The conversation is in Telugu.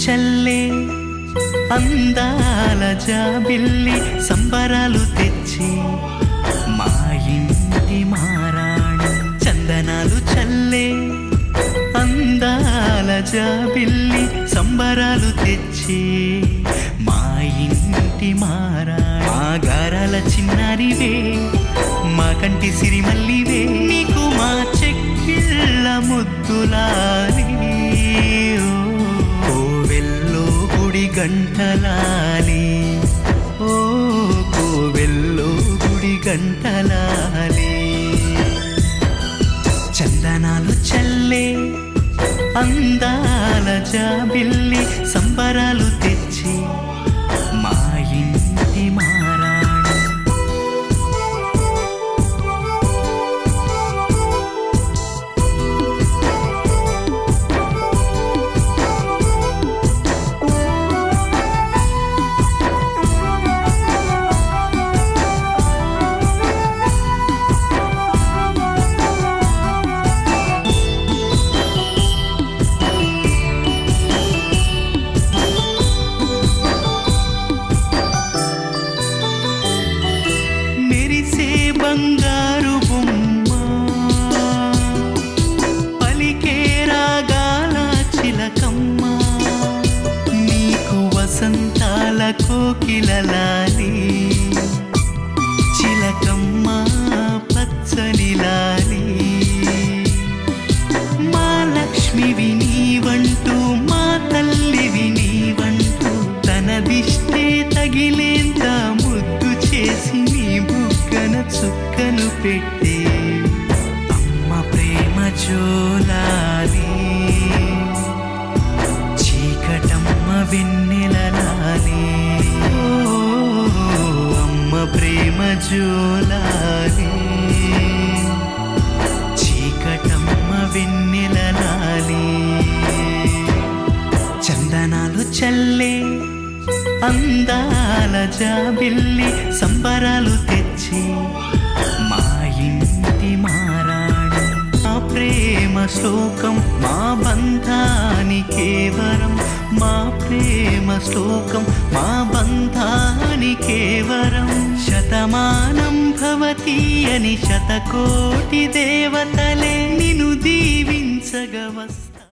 చల్లే అందాల జాబిల్లి సంబరాలు తెచ్చి మా ఇంటి మారాణి చందనాలు చల్లే అందాల జాబిల్లి సంబరాలు తెచ్చి మా ఇంటి మారాణి మా గారాల చిన్నారివే మా కంటి సిరిమల్లివే నీకు మా చెక్కిళ్ళ ముద్దులాలి కోవెల్లో గుడి గంటలాలి ఓ కోవెల్లో గుడి గంటలాలి చందనాలు చల్లే అందాల జాబిల్లి సంబరాలు తెచ్చి మా ఇంటి మారాణి బంగారు బొమ్మ పలికే రాగాల చిలకమ్మ నీకు వసంతాల కోకిలలాలి చిలకమ్మ పచ్చని లాలి మా లక్ష్మివి నీవంటూ మా తల్లివి నీవంటూ తనదిష్టే తగిలేంత ముద్దు చేసి నీ బుగ్గన చుక్కను పెట్టే అమ్మ ప్రేమ జోలాలి చీకటమ్మ వెన్నెలలాలి అమ్మ ప్రేమ జోలాలి చీకటమ్మ వెన్నెలలాలి చందనాలు చల్లే అందాల జాబిల్లి సంబరాలు తెచ్చి మా ఇంటి మారాణి మా ప్రేమ శ్లోకం మా బంధానికే వరం మా ప్రేమ శ్లోకం మా బంధానికే వరం శతమానం భవతి అని శతకోటి దేవతలే నిన్ను దీవించగ వస్తా